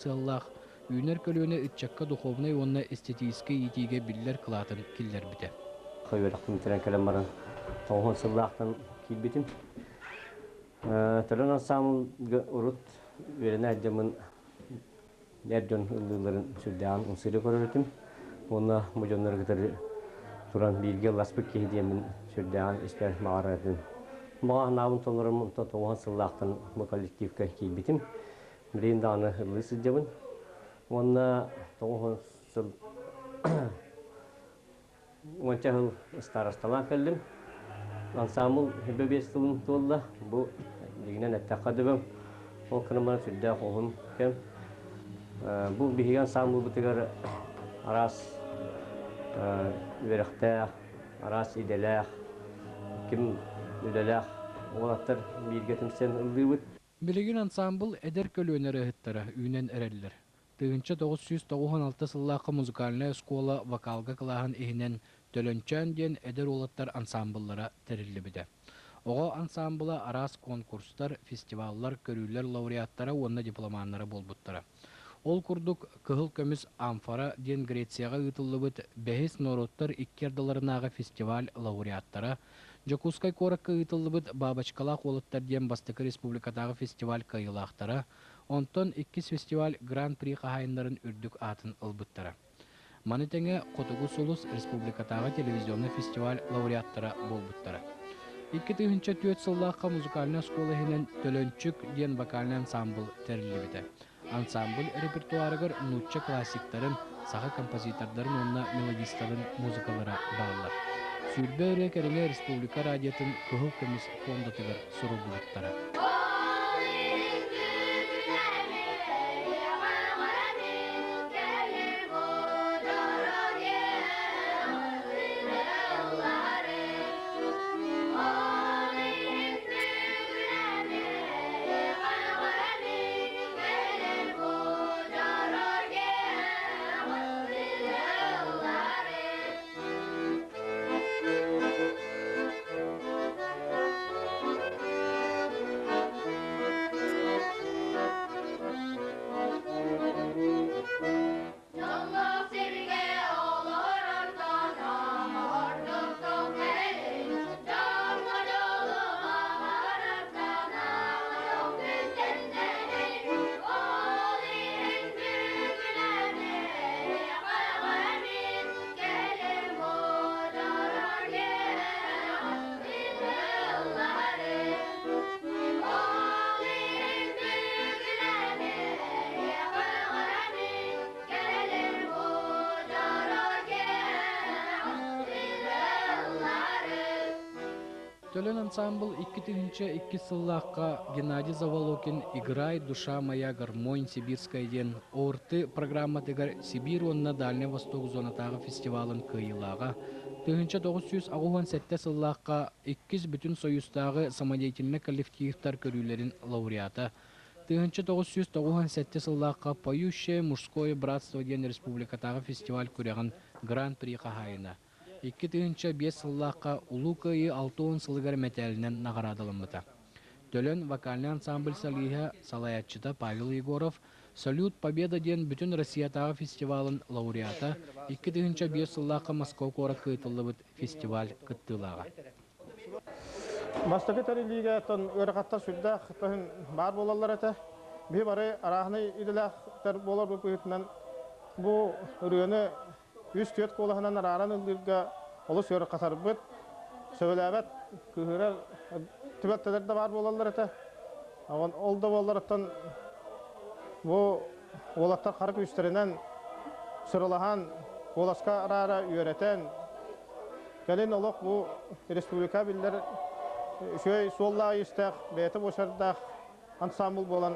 сыллах, үйнер көлөне ытчакка духовный онна эстетический итиге биллер кылатын киллер бите. Хойберақтың тірен кәлем барын тоғын сыллақтың кейбетін. Төлін ансамыл ұрыт верені әдемін әрден ұлыларын сүрдіған ұнсыры көрірітім. Оны мұжонлар күтір тұран білге ласпық кейдемін сүрдіған іспер мағаратым. Маған науын толырым тоғын сыллақтың бұл коллективка кейбетін. Білейін дағаны ұлы сүрдемін. Оны тоғын сыл Онча хыл старосталан кәлдім. Ансамыл бөбес сылын толла. Бұл дегенен әттәқадыбым. Ол кінімін сүрді қолым кәм. Бұл бігеген ансамыл бұтығар арас өріқтәқ, арас иделәқ, кім үлеләқ. Олаттар бейіргетімсен ұлды бұд. Билеген ансамбл эдер көлөнері ыттара үйнен әрелілер. Тыгынча 996 сыллақы музыкальная школа вокалга кылаһын ихинен төлөнчөн ден эдер олаттар ансамбллара терилли биде. Ого ансамбла арас конкурстар, фестиваллар, көрүүлер лауреаттара онна дипломаннары болбуттара. Ол курдук кыһыл көмүс амфара ден Грецияга ытыллыбыт бехис нороттар иккердаларынага фестиваль лауреаттара, Жокускай коракка ытыллыбыт бабачкалак олаттар ден Бастыкы республикатагы фестиваль кайылактара, онтон 2 фестиваль гран-при кахайындарын үрдүк атын ылбыттара. Манытеңе Котугу Сулус республикатагы телевизионный фестиваль лауреаттара болбуттара. 2004 сыллакка музыкальная школа хинен төлөнчүк ден вокальный ансамбл терилибите. Ансамбль репертуарыгар нучча классиктарын, саха композитордарын онна мелодистларын музыкалара баалар. Сүрбе кереңе республика радиотын кыһыл көмүс фондатыгар сурулбуттара. Төлөн ансамбл 2 сыллаққа Геннадий Заволокин «Играй, душа моя, гармонь сибирская ден» орты программатыгар Сибирь онна Дальний Восток зонатағы фестивалын кыйылаға, 1997 сыллаққа 2 бүтін союзтағы самодеятельный коллективтар көрүүлерін лауреата, 1997 сыллаққа «Поющее мужское братство» ден республикатағы фестиваль көреген гран-при қағайына. 2005 сыллаққа улу кыйы 6 сылыгар мәтәлінен нағарадылымыта. Төлөн вокальный ансамбль салиха салаятчыта Павел Егоров «Салют Победа» ден бүтін Россиятағы фестивалын лауреата 2005 сыллаққа Москва кора кыйтылыбыт фестиваль кыттылаға. Бастығы тәреліге өріқаттар сүрдақ бар болалар әті. Бей бары арағыны иделәқтер болар бұл күйітінен бұл үргені 100-4 қолығынан арағынан үлдерге олыс өрі қатар бұд. Сөйләбәт күхірер түбәттелерді бар болалар әті. Ол да болар әттен бұл олаттар қарып үстерінен сұрылаған оласқа арара үйретен. Кәлін олық бұл республика білдер шөй солла істәқ, бәйті бошардақ ансамбл болан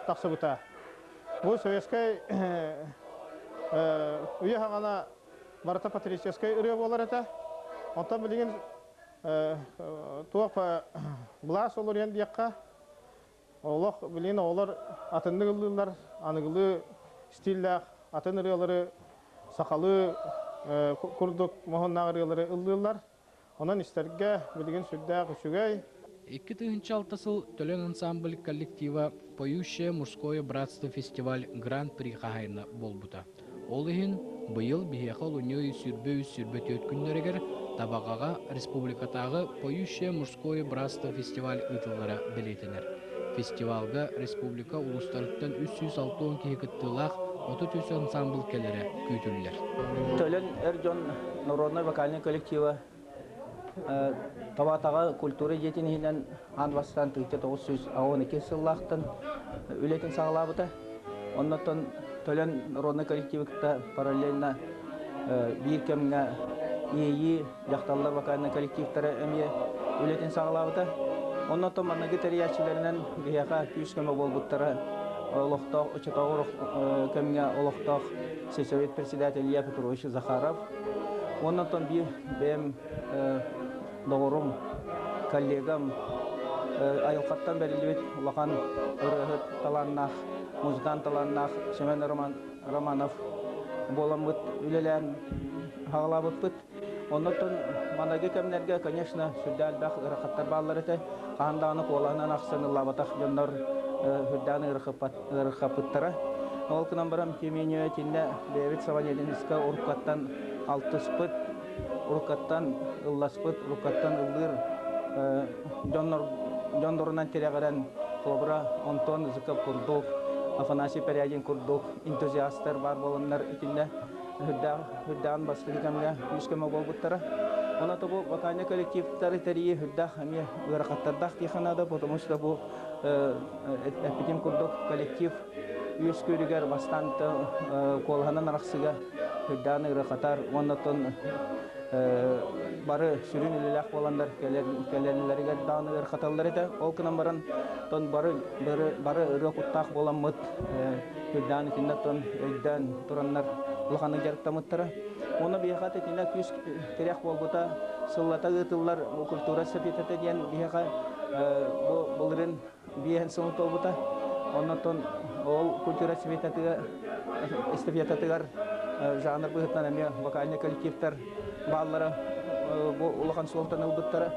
тақсы бұта. Бұл сөйескай үйе хағана барыта патрическай үрі болар әті. Онтан білген туақ бұлас олар ен дейққа. Олық білген олар атынды ғылылар, анығылы стилләқ, атын үрелері, сақалы, күрдік, мұхыннақ үрелері ұлылар. Онан істерге білген сүрдәқ үшігей. 2006 сыл төлен ансамбль коллектива «Поющее мужское братство» фестиваль Гран-при қағайына болбута. Ол иһин быйыл биһиэхэ олуньой сүрбө төт күннерегер табағаға республикатағы «Поющее мужское братство» фестиваль ытыллара билетинер. Фестивалга республика улустарыттан 360 киһи кыттылаах 30 ансамбл келере күйтүллер. Төлен Эрджон народный вокальный коллектива Таватаға культура жетінінен анвастан 1912 сыллақтын үлетін сағылабыта. Оннаттан төлен народный коллективікті параллельно бір кемге ейі жақталылар вокальный коллективтері әме үлетін сағылабыта. Оннаттан маннағы тәрияшілерінен бияға күйіс көмі болбыттары олықтақ, ұчытағыр кемге олықтақ сельсовет председатель Илья Петрович Захаров. Оннаттан бәм doğurum, kollegam, ayılqattan berilibet ulaqan ırıhıt talannaq, muzdan talannaq, Semen Romanov bolamıt, ülelen hağlabıt bıt. Ondan managi kemlerge, конечно, sürdal baq ırıqattar bağlar ete, qandağını kolağından aqsanılla bataq jönlar hüddanı ırıqapıttara. Olkınan baram kemenye tinde David Savanyelinska urqattan 6 spıt, urukattan ıllaspıt, urukattan ıldır jondorundan tereğeren Kobra, Anton Zıkap kurduk, Afanasi Peryagin kurduk, entuziastlar var bolanlar içinde hüddan bastığı kemge, yüz keme bolbuttara. Ona da bu vakanya kolektifleri teriyi hüdda hamiye ırakattardaq diyanada, потому что bu epitim kurduk kolektif yüz körüger bastante kolhanan araqsıga hüddanı ırakatar, ondan bары sürün ililak olanlar kellerleriga dağını ırkatallar ete. O kınan baran ton bары ırı kuttaq bolanmıt hüddanı içinde ton öydden turanlar ulağanı jarıktamıttara. Onu biyakat etinde küs terek bolbuta sıllata gıtıllar bu kultura sepetete diyen biyaka bulurun biyen sınıt olbuta. Ondan o kultura sepetete estafiyatetigar жанр быһыттан эми вокальный коллективтер баллары бу улахан солтан ылбыттары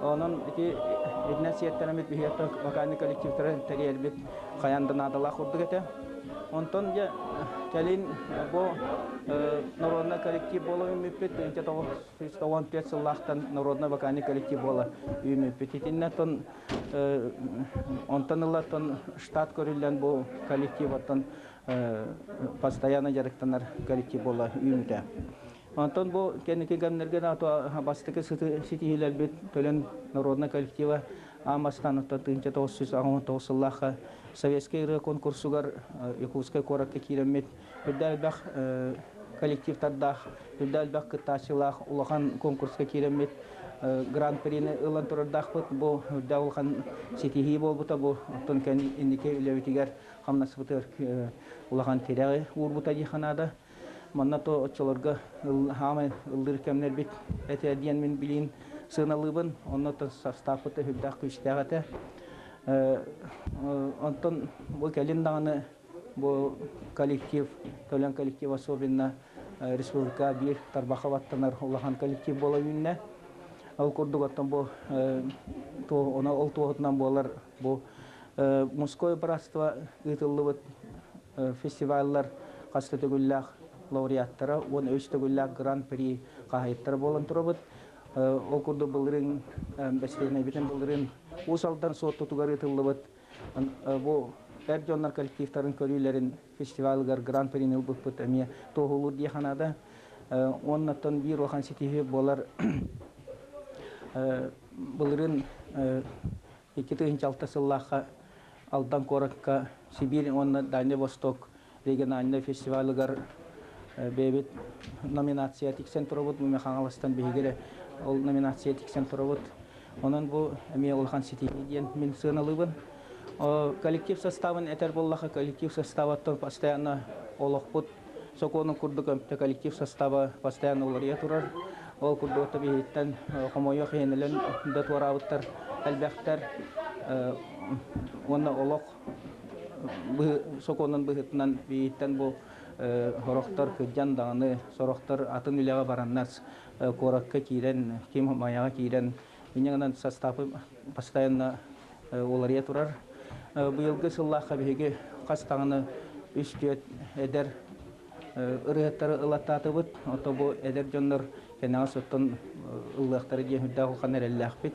онун эти эднасияттан эмит биһиятта вокальный коллективтер терьербит каяндан адала курдук эте онтон же келин бу народный коллектив болу үмүппит 1995 сыллахтан народный вокальный коллектив болу үмүппит итиннатон онтон ыллатон штат көрүлгөн бу коллективаттан постоянно жарыктанар коллектив бола үйүмдө. Антон бу кенеки гамнерге ато бастыгы ситилер бит төлөн народный коллектива амастан 1919 сыллаха советский конкурсугар Якутская коракка киремет бүддәлбәк коллективтарда бүддәлбәк кытачылах улахан конкурска киремет гран-прини ылан турдах бу дәулхан ситихи болбута бу антон кен индике левитигер хамнасбытыр улахан терәге урбута диханада маннато очолорга хаме ылдыр кемнер бит этедиен мен билин сыналыбын онното составты хүддах күчтәгәте антон бу календаганы бу коллектив төлөн коллектив особенно республика бир тарбахаваттанар улахан коллектив бола юнне ал курдугаттан бу то она олтуотнан болар бу мужское братство ытыллыбыт фестивальлар кастытыгүллах лауреаттары он өстөгүллах гран-при кахайттар болон турабыт ол курду былырын бестене битен былырын усалдан соттутугар ытыллыбыт бу Эрджоннар коллективтарын көрүлөрүн фестивальгар гран-прини ылбыппыт эми тоолур диханада оннаттан бир охан ситихи болар былырын 2006 сыллаха алдан коракка Сибирь онна Дальний Восток региональный фестивальгар бебит номинация тиксен турабыт механаластан бегере ол номинация тиксен турабыт онан бу эми улхан ситихи диен мен сыналыбын коллектив составын этер боллаха коллектив составаттан постоянно олохпут соконун курдук коллектив составы постоянно улария турар ол курдук бейттен хомойо хенелен датварабыттар албахтар онна олох соконун быһытынан бейттен бу хорохтар кыджан даны сорохтар атын үлега бараннас коракка кирен ким маяга кирен минеңнан составы постоянно улария турар быйылгы сыллаха биһиги кастаңыны үстүөт эдер ырыаттары ылаттаатыбыт, ото бу эдер дьоннор кенеға соттон ыллыактары диэхүрдэ улхан эрэллээхпит.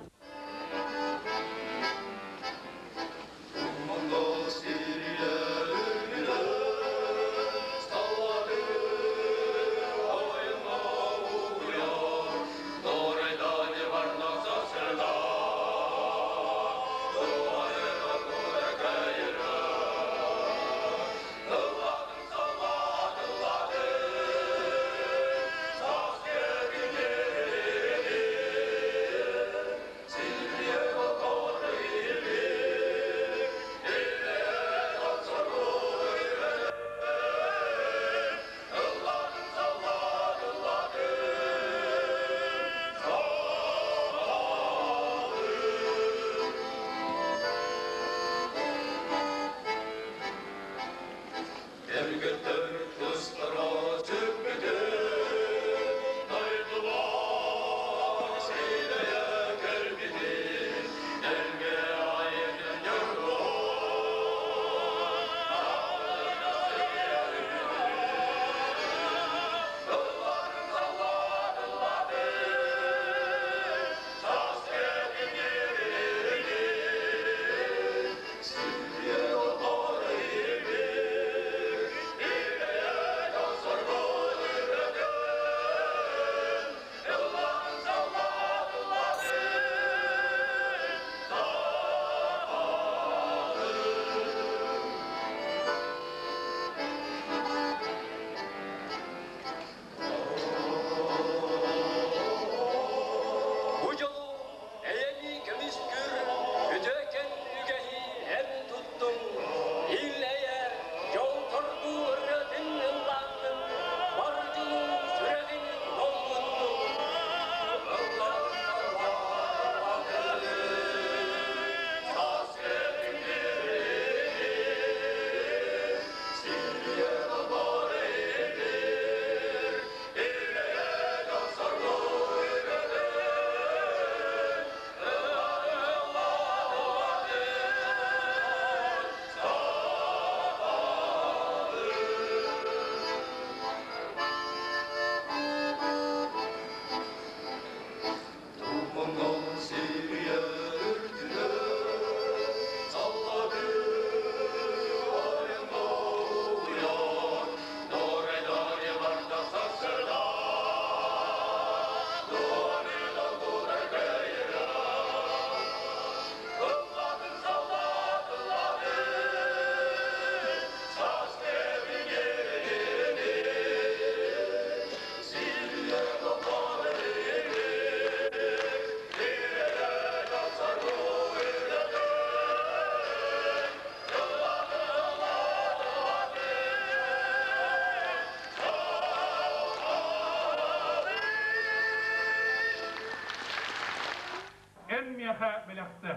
أميها بلغته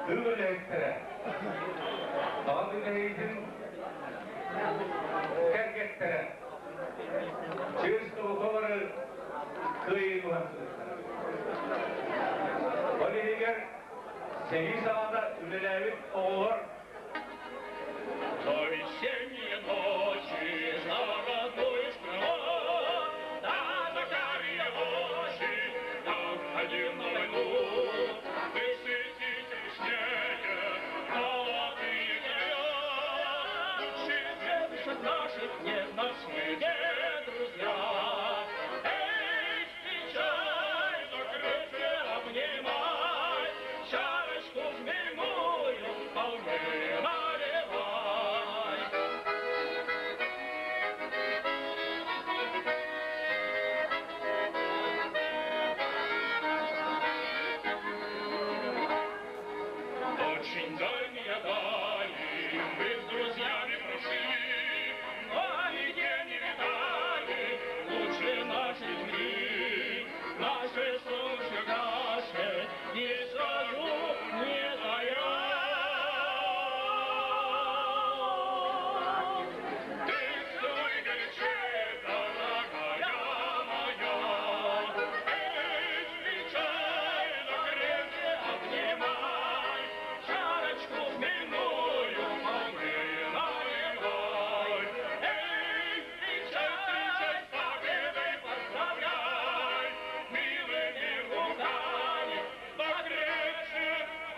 Hürlektere. Ağzı neyizin kergettere. Çığıştı bu kovarı kıyı muhatsızlar. Olihiger segi sağında ülelevit oğullar. Совещание ночи, золотой стрела, да закарие очи, как один на войну. Высыти тишнее, молодые края, лучше наших ненавистные друзья. Эй, встречай, закрытие обнимай, чарочку хмельную полны наливай. Очень дальние дали, мы с друзьями прошли, но нигде не видали лучше нашей земли. Наши солнце гаснет, и свою не даят. Ты стой горячей, дорогая моя, эй, встречай, закрепче обнимай, чарочку хмельную полны наливай. Эй, встречай, с победой поздравляй, милыми руками покрепче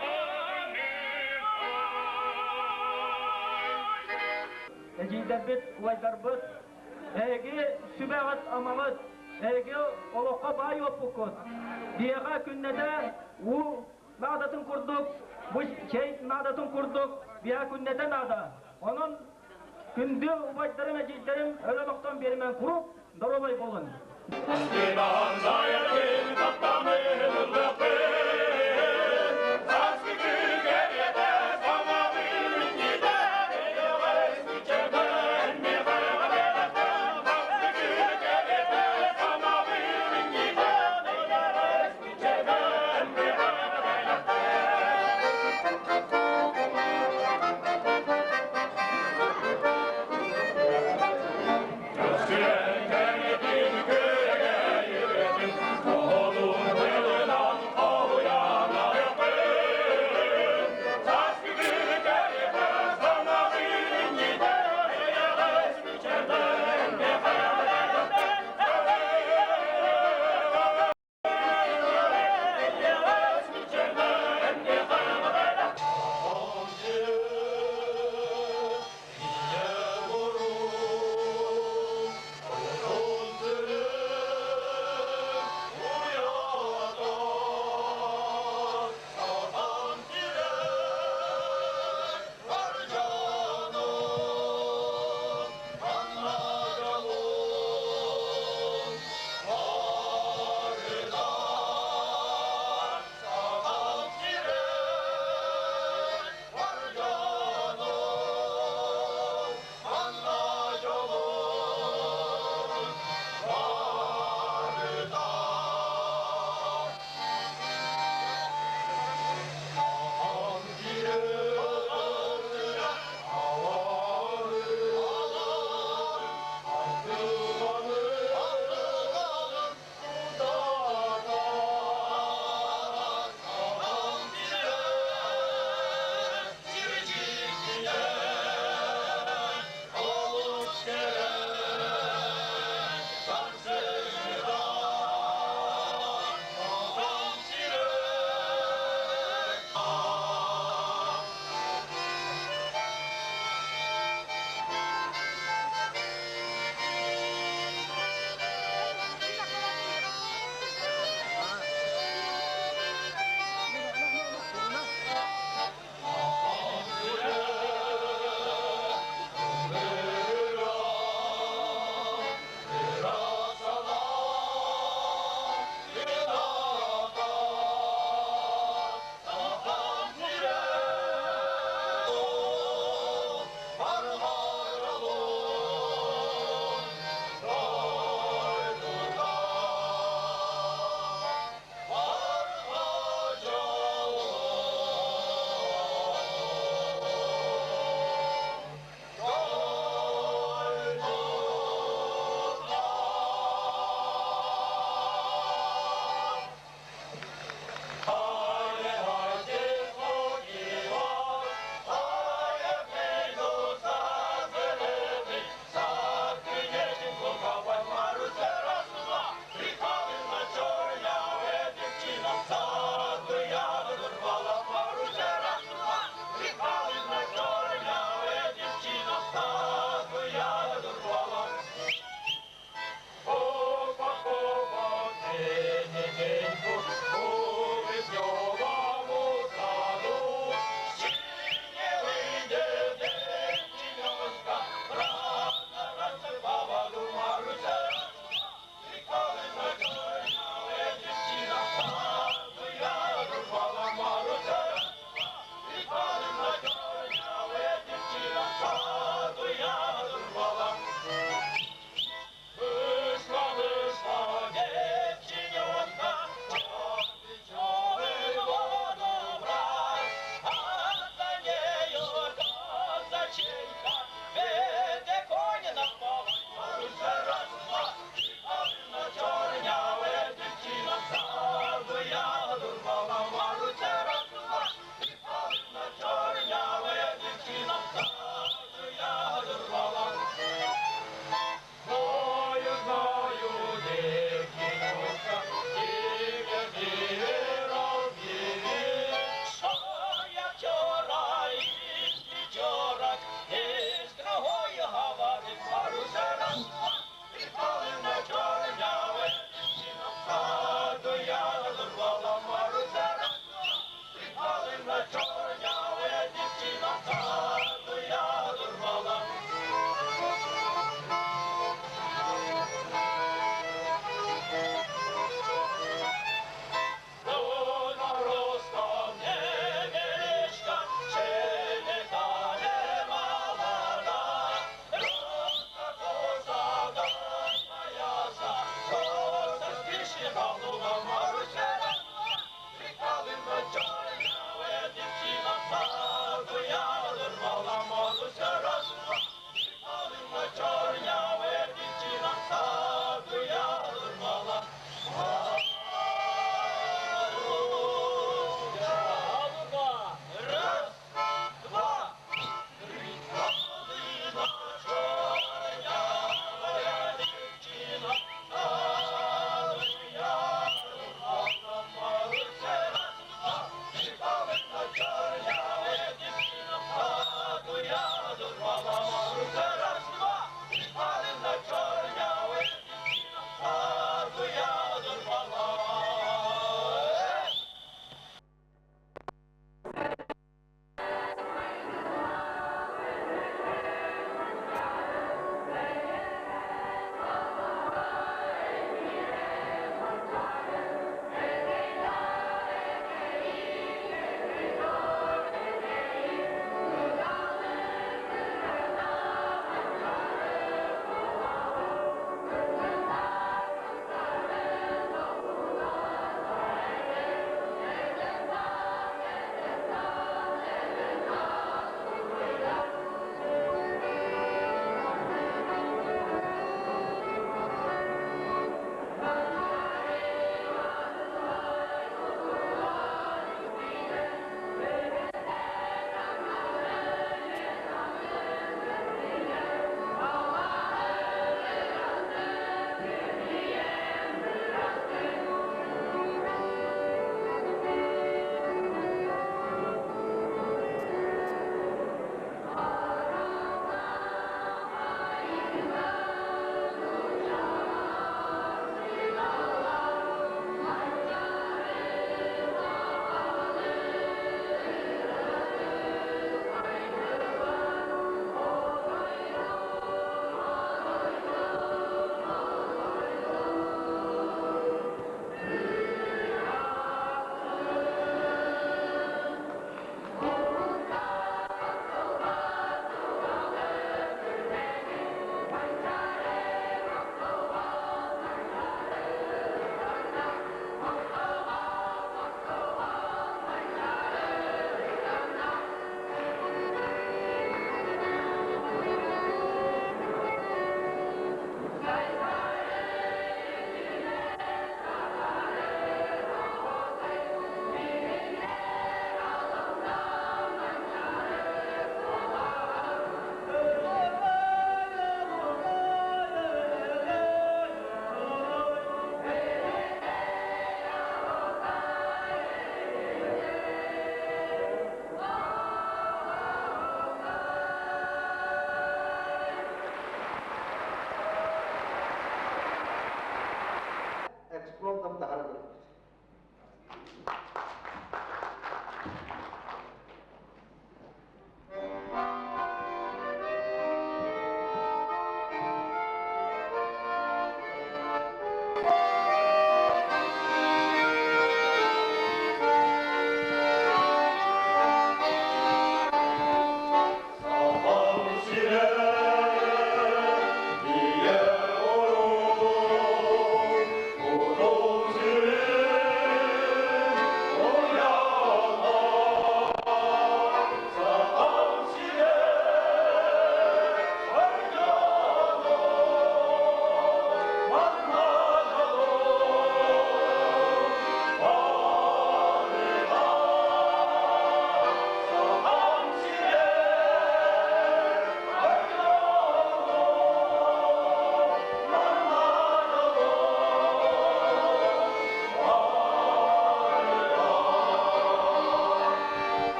обнимай. Ejidebit, uvaydarbit, egi sübeğat amalıt, egi oloqa bay opukut. Diyağa künnede u nadatın kurduk, bu şey nadatın kurduk, biya künnede nada. Onun kündü uvaydlarım, ejidlerim öyle noktan berimen kurup, darolay bolun. Oh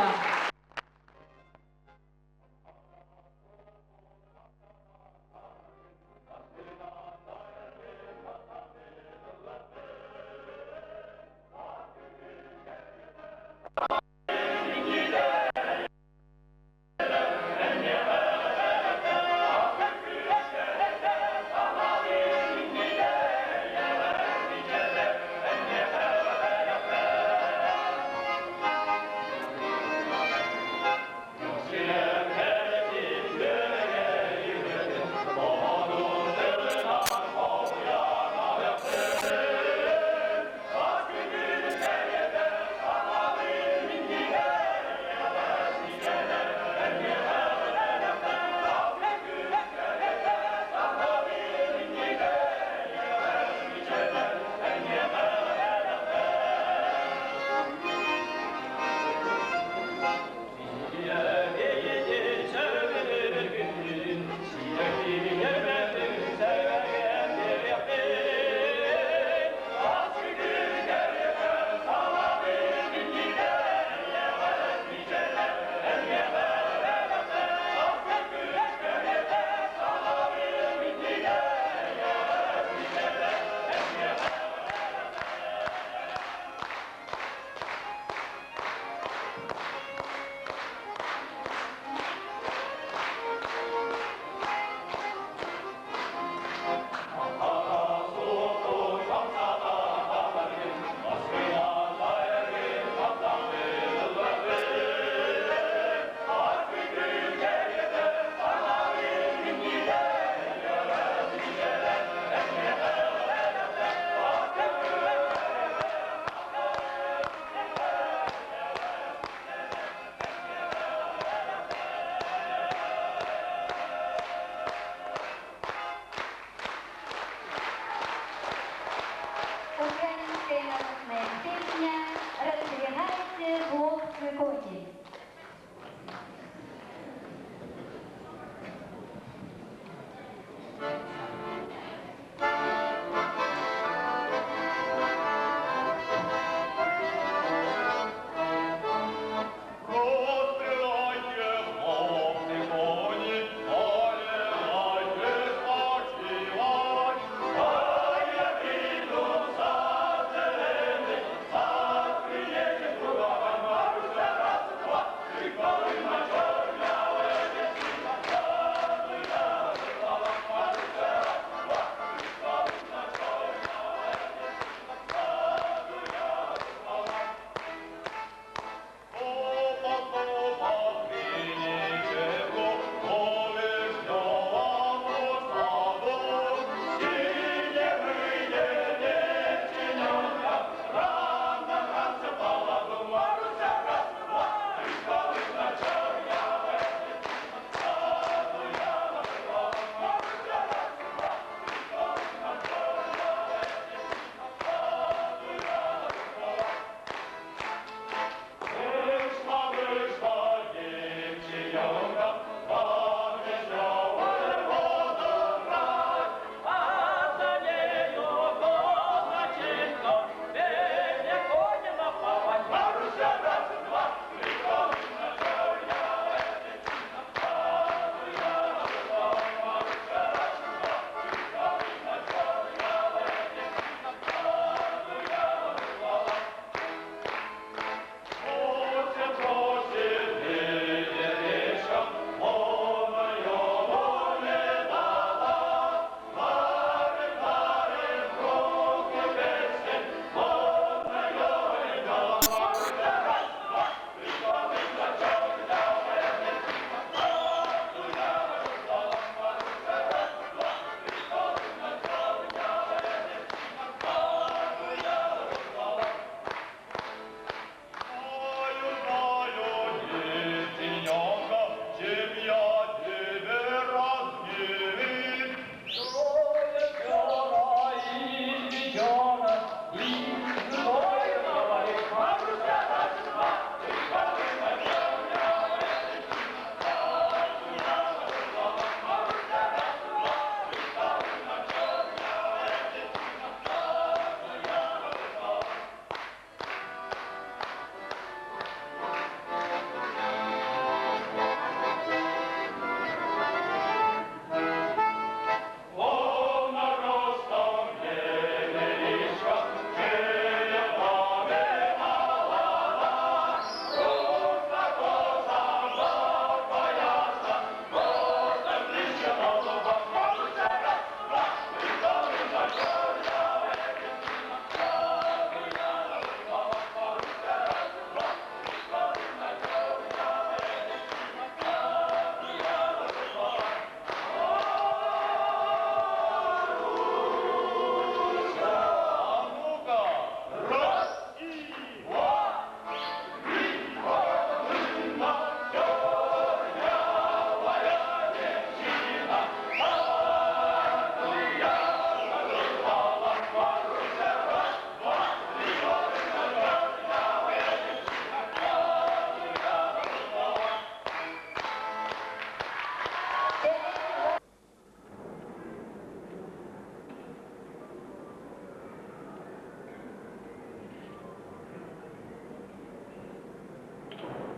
Ивановна. Украинская песня «Раздвигайте волчьи кони». Thank you.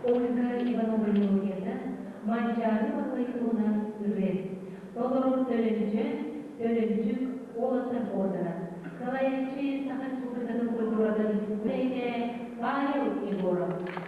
Ольга Иванова Леонидовна, Манчары Мазайкулунан Үррет. Толорор төлөнчүк олатын ордана. Калайчы Сахан Супырданы культурадан Павел Егоров.